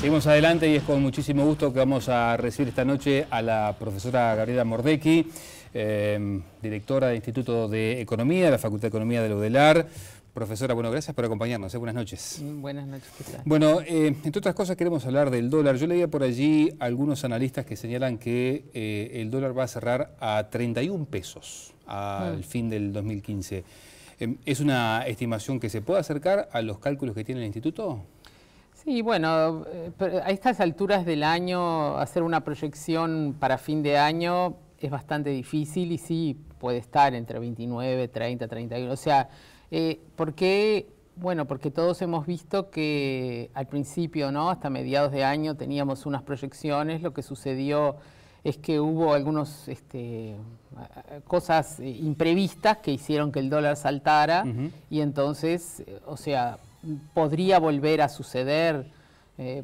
Seguimos adelante y es con muchísimo gusto que vamos a recibir esta noche a la profesora Gabriela Mordecki, directora del Instituto de Economía, de la Facultad de Economía de la UDELAR. Profesora, bueno, gracias por acompañarnos. Buenas noches. Buenas noches, ¿qué tal? Bueno, entre otras cosas queremos hablar del dólar. Yo leía por allí algunos analistas que señalan que el dólar va a cerrar a 31 pesos al fin del 2015. ¿Es una estimación que se puede acercar a los cálculos que tiene el Instituto? Sí, bueno, a estas alturas del año hacer una proyección para fin de año es bastante difícil y sí puede estar entre 29, 30, 31. O sea, ¿por qué? Bueno, porque todos hemos visto que al principio, ¿no? Hasta mediados de año teníamos unas proyecciones. Lo que sucedió es que hubo algunas cosas imprevistas que hicieron que el dólar saltara y entonces, o sea, podría volver a suceder.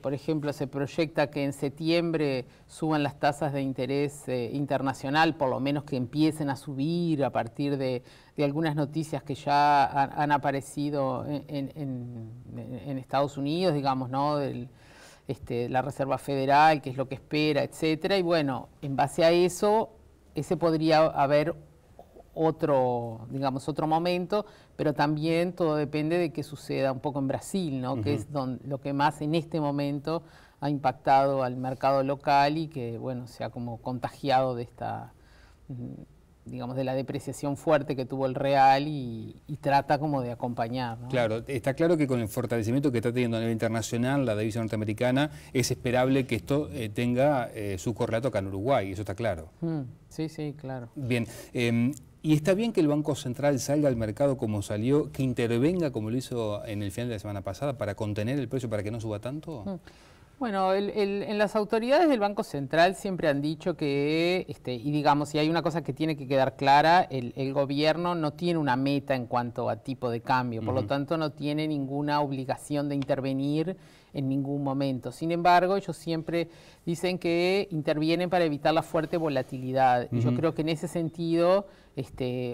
Por ejemplo, se proyecta que en septiembre suban las tasas de interés internacional, por lo menos que empiecen a subir a partir de algunas noticias que ya han aparecido en Estados Unidos, digamos, ¿no? La Reserva Federal, qué es lo que espera, etcétera. Y bueno, en base a eso, ese podría haber otro momento, pero también todo depende de qué suceda un poco en Brasil, ¿no? Que es lo que más en este momento ha impactado al mercado local y que, bueno, se ha como contagiado de esta, digamos, de la depreciación fuerte que tuvo el real y trata como de acompañar, ¿no? Claro, está claro que con el fortalecimiento que está teniendo a nivel internacional la divisa norteamericana, es esperable que esto tenga su correlato acá en Uruguay, eso está claro. Sí, sí, claro. Bien, ¿y está bien que el Banco Central salga al mercado como salió, que intervenga como lo hizo en el final de la semana pasada para contener el precio, para que no suba tanto? Bueno, en las autoridades del Banco Central siempre han dicho que, y digamos, si hay una cosa que tiene que quedar clara, el gobierno no tiene una meta en cuanto a tipo de cambio, por lo tanto no tiene ninguna obligación de intervenir en ningún momento. Sin embargo, ellos siempre dicen que intervienen para evitar la fuerte volatilidad. Y yo creo que en ese sentido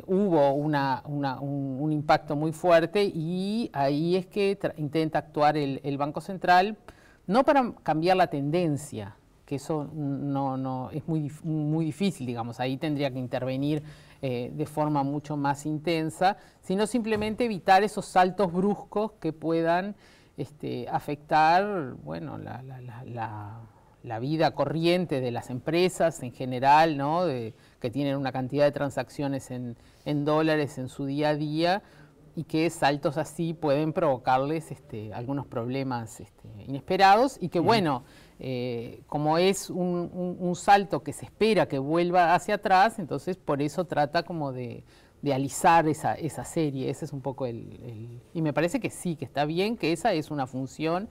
hubo un impacto muy fuerte y ahí es que intenta actuar el Banco Central, no para cambiar la tendencia, que eso no es muy difícil, digamos, ahí tendría que intervenir de forma mucho más intensa, sino simplemente evitar esos saltos bruscos que puedan afectar, bueno, la vida corriente de las empresas en general, ¿no? Que tienen una cantidad de transacciones en dólares en su día a día, y que saltos así pueden provocarles algunos problemas inesperados y que, bueno, como es un salto que se espera que vuelva hacia atrás, entonces por eso trata como de alisar esa serie. Ese es un poco y me parece que sí, que está bien, que esa es una función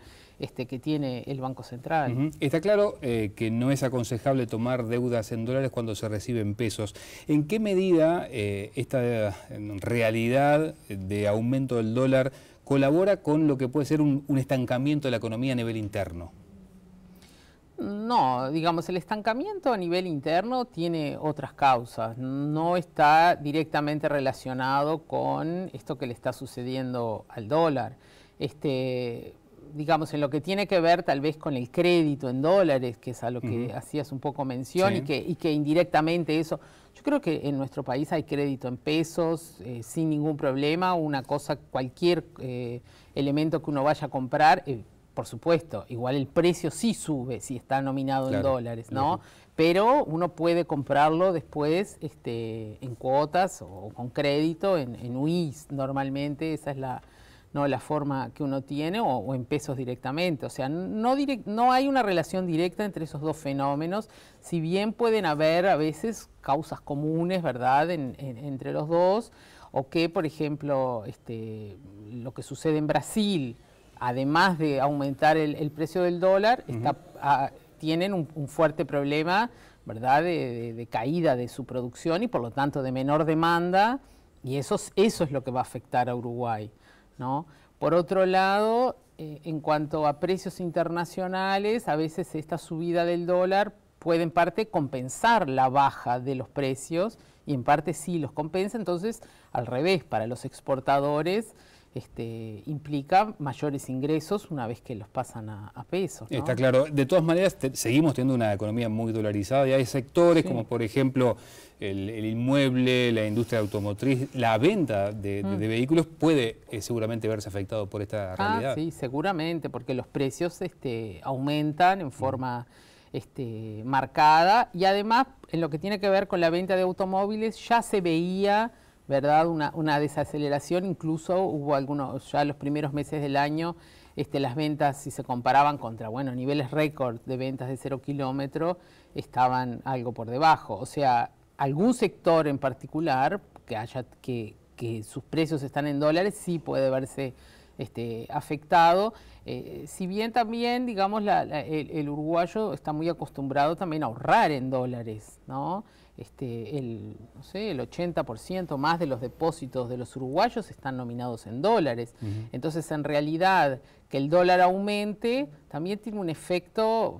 que tiene el Banco Central. Está claro que no es aconsejable tomar deudas en dólares cuando se reciben pesos. ¿En qué medida esta realidad de aumento del dólar colabora con lo que puede ser un estancamiento de la economía a nivel interno? No, digamos, el estancamiento a nivel interno tiene otras causas, no está directamente relacionado con esto que le está sucediendo al dólar. Digamos, en lo que tiene que ver tal vez con el crédito en dólares, que es a lo que hacías un poco mención, sí, y que indirectamente eso, yo creo que en nuestro país hay crédito en pesos sin ningún problema, una cosa, cualquier elemento que uno vaya a comprar, por supuesto, igual el precio sí sube si está nominado en dólares, ¿no? Pero uno puede comprarlo después en cuotas o con crédito, en UIS normalmente, esa es la forma que uno tiene, o en pesos directamente. O sea, no hay una relación directa entre esos dos fenómenos, si bien pueden haber a veces causas comunes, ¿verdad?, entre los dos, o que, por ejemplo, lo que sucede en Brasil, además de aumentar el precio del dólar, tienen un fuerte problema, ¿verdad?, de caída de su producción y por lo tanto de menor demanda, y eso es lo que va a afectar a Uruguay, ¿no? Por otro lado, en cuanto a precios internacionales, a veces esta subida del dólar puede en parte compensar la baja de los precios y en parte sí los compensa. Entonces, al revés, para los exportadores implica mayores ingresos una vez que los pasan a pesos, ¿no? Está claro. De todas maneras, seguimos teniendo una economía muy dolarizada y hay sectores como, por ejemplo, el inmueble, la industria automotriz, la venta de vehículos puede seguramente verse afectado por esta realidad. Sí, seguramente, porque los precios aumentan en forma marcada, y además en lo que tiene que ver con la venta de automóviles ya se veía, ¿verdad?, una desaceleración. Incluso hubo algunos, ya los primeros meses del año, las ventas, si se comparaban contra, niveles récord de ventas de 0 kilómetro, estaban algo por debajo. O sea, algún sector en particular que sus precios están en dólares sí puede verse afectado. Si bien también, digamos, el uruguayo está muy acostumbrado también a ahorrar en dólares, ¿no? El 80% más de los depósitos de los uruguayos están nominados en dólares. Entonces, en realidad, que el dólar aumente también tiene un efecto,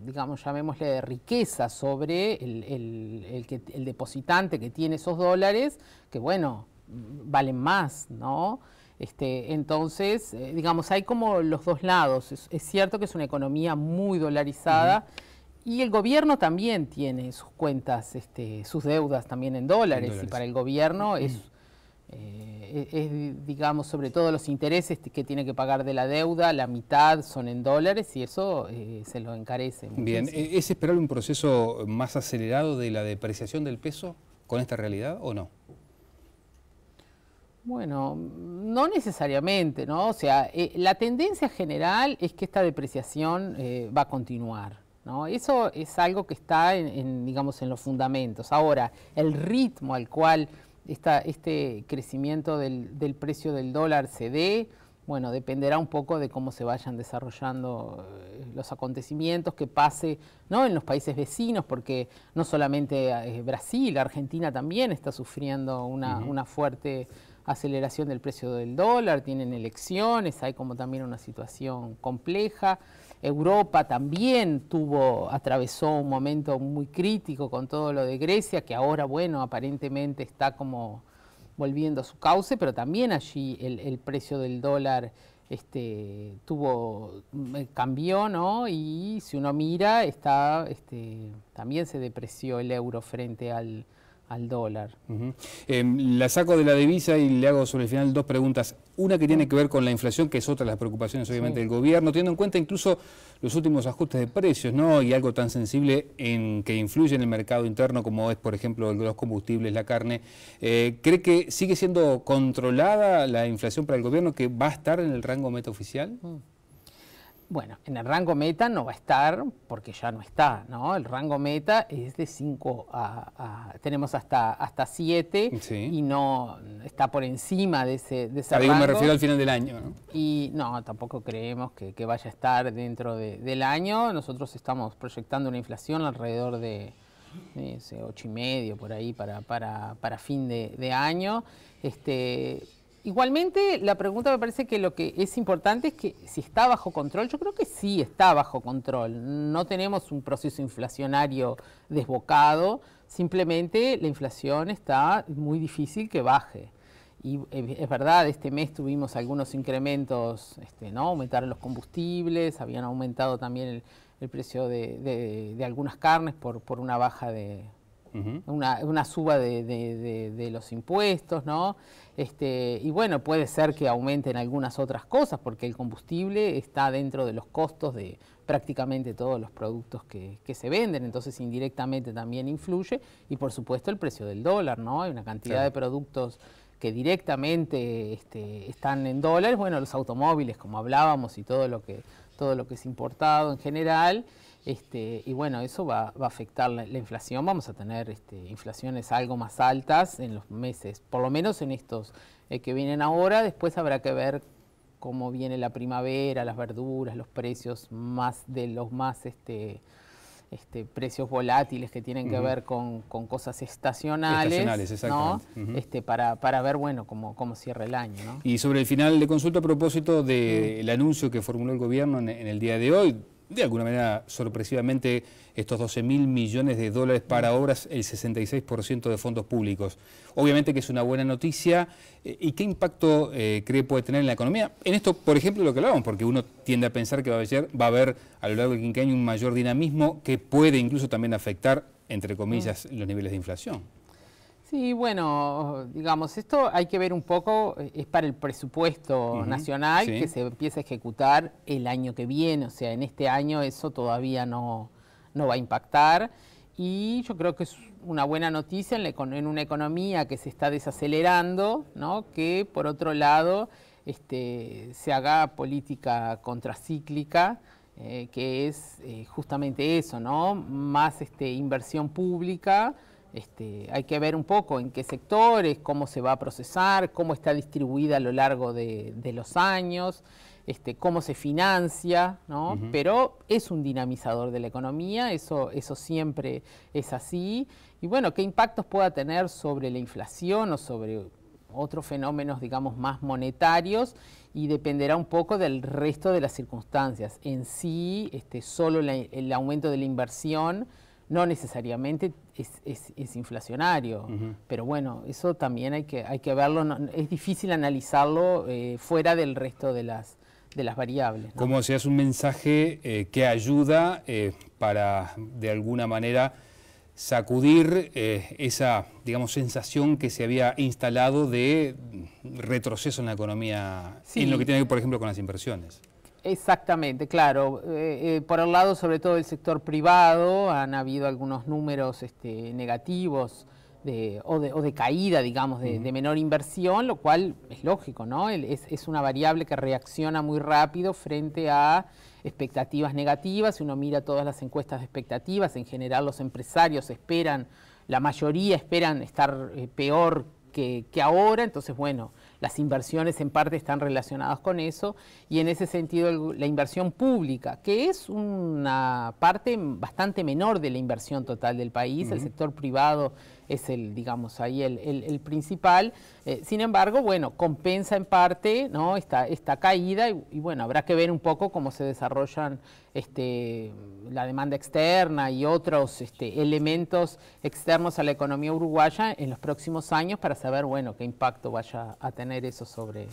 digamos, llamémosle de riqueza sobre el depositante que tiene esos dólares, que valen más, ¿no? Entonces, digamos, hay como los dos lados. Es cierto que es una economía muy dolarizada, y el gobierno también tiene sus cuentas, sus deudas también en dólares, y para el gobierno es, digamos, sobre todo los intereses que tiene que pagar de la deuda, la mitad son en dólares, y eso se lo encarece muchísimo. Bien, ¿es esperable un proceso más acelerado de la depreciación del peso con esta realidad o no? Bueno, no necesariamente, ¿no? O sea, la tendencia general es que esta depreciación va a continuar, ¿no? Eso es algo que está digamos, en los fundamentos. Ahora, el ritmo al cual este crecimiento del precio del dólar se dé, dependerá un poco de cómo se vayan desarrollando los acontecimientos, que pase, ¿no?, en los países vecinos, porque no solamente Brasil, Argentina también está sufriendo una fuerte aceleración del precio del dólar, tienen elecciones, hay como también una situación compleja. Europa también atravesó un momento muy crítico con todo lo de Grecia, que ahora, aparentemente está como volviendo a su cauce, pero también allí el precio del dólar cambió, ¿no? Y si uno mira, también se depreció el euro frente al dólar. La saco de la divisa y le hago sobre el final dos preguntas. Una que tiene que ver con la inflación, que es otra de las preocupaciones obviamente del gobierno, teniendo en cuenta incluso los últimos ajustes de precios, ¿no? Y algo tan sensible que influye en el mercado interno como es, por ejemplo, los combustibles, la carne. ¿Cree que sigue siendo controlada la inflación para el gobierno, que va a estar en el rango meta oficial? Bueno, en el rango meta no va a estar, porque ya no está, ¿no? El rango meta es de 5 tenemos hasta 7, y no está por encima de ese rango. Me refiero al final del año, ¿no? Y no, tampoco creemos que vaya a estar dentro del año. Nosotros estamos proyectando una inflación alrededor de 8,5 por ahí para fin de año. Igualmente, la pregunta me parece que lo que es importante es que si está bajo control. Yo creo que sí está bajo control. No tenemos un proceso inflacionario desbocado, simplemente la inflación está muy difícil que baje. Y es verdad, este mes tuvimos algunos incrementos, ¿no? Aumentaron los combustibles, habían aumentado también el precio de algunas carnes por una baja una suba de los impuestos, ¿no? Y puede ser que aumenten algunas otras cosas, porque el combustible está dentro de los costos de prácticamente todos los productos que se venden, entonces indirectamente también influye, y por supuesto el precio del dólar, ¿no? Hay una cantidad de productos que directamente están en dólares, los automóviles, como hablábamos, y todo lo que es importado en general. Eso va a afectar la inflación. Vamos a tener inflaciones algo más altas en los meses, por lo menos en estos que vienen ahora. Después habrá que ver cómo viene la primavera, las verduras, los precios de los más precios volátiles que tienen que ver con cosas estacionales, exactamente. ¿No? Para ver, cómo cierra el año, ¿no? Y sobre el final de consulta, a propósito del anuncio que formuló el gobierno en el día de hoy, de alguna manera sorpresivamente estos 12.000 millones de dólares para obras, el 66% de fondos públicos. Obviamente que es una buena noticia. ¿Y qué impacto cree puede tener en la economía? En esto, por ejemplo, lo que hablábamos, porque uno tiende a pensar que va a haber a lo largo del quinquenio un mayor dinamismo que puede incluso también afectar, entre comillas, los niveles de inflación. Sí, bueno, digamos, esto hay que ver un poco, es para el presupuesto nacional que se empieza a ejecutar el año que viene, o sea, en este año eso todavía no va a impactar, y yo creo que es una buena noticia en una economía que se está desacelerando, ¿no? Que por otro lado se haga política contracíclica, que es justamente eso, ¿no? Más inversión pública. Hay que ver un poco en qué sectores, cómo se va a procesar, cómo está distribuida a lo largo de los años, cómo se financia, ¿no? Pero es un dinamizador de la economía, eso siempre es así. Y bueno, qué impactos pueda tener sobre la inflación o sobre otros fenómenos, digamos, más monetarios, y dependerá un poco del resto de las circunstancias. En sí, solo el aumento de la inversión no necesariamente es inflacionario, pero bueno, eso también hay que verlo, es difícil analizarlo fuera del resto de las variables, ¿no? Como si es un mensaje que ayuda para, de alguna manera, sacudir esa, digamos, sensación que se había instalado de retroceso en la economía, en lo que tiene que ver, por ejemplo, con las inversiones. Exactamente, claro. Por el lado, sobre todo del sector privado, han habido algunos números negativos o de caída, digamos, de menor inversión, lo cual es lógico, ¿no? Es una variable que reacciona muy rápido frente a expectativas negativas. Si uno mira todas las encuestas de expectativas, en general los empresarios la mayoría esperan estar peor que ahora, entonces bueno, las inversiones en parte están relacionadas con eso, y en ese sentido la inversión pública, que es una parte bastante menor de la inversión total del país, el sector privado es digamos, ahí el principal, sin embargo, bueno, compensa en parte, ¿no? esta caída, y bueno, habrá que ver un poco cómo se desarrollan la demanda externa y otros elementos externos a la economía uruguaya en los próximos años, para saber, bueno, qué impacto vaya a tener eso sobre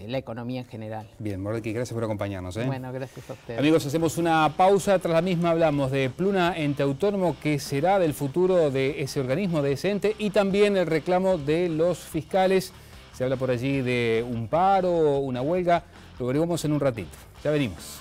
la economía en general. Bien, Mordecai, gracias por acompañarnos. Bueno, gracias a ustedes. Amigos, hacemos una pausa. Tras la misma hablamos de Pluna Ente Autónomo, que será del futuro de ese organismo, de ese ente, y también el reclamo de los fiscales. Se habla por allí de un paro, una huelga. Lo veremos en un ratito. Ya venimos.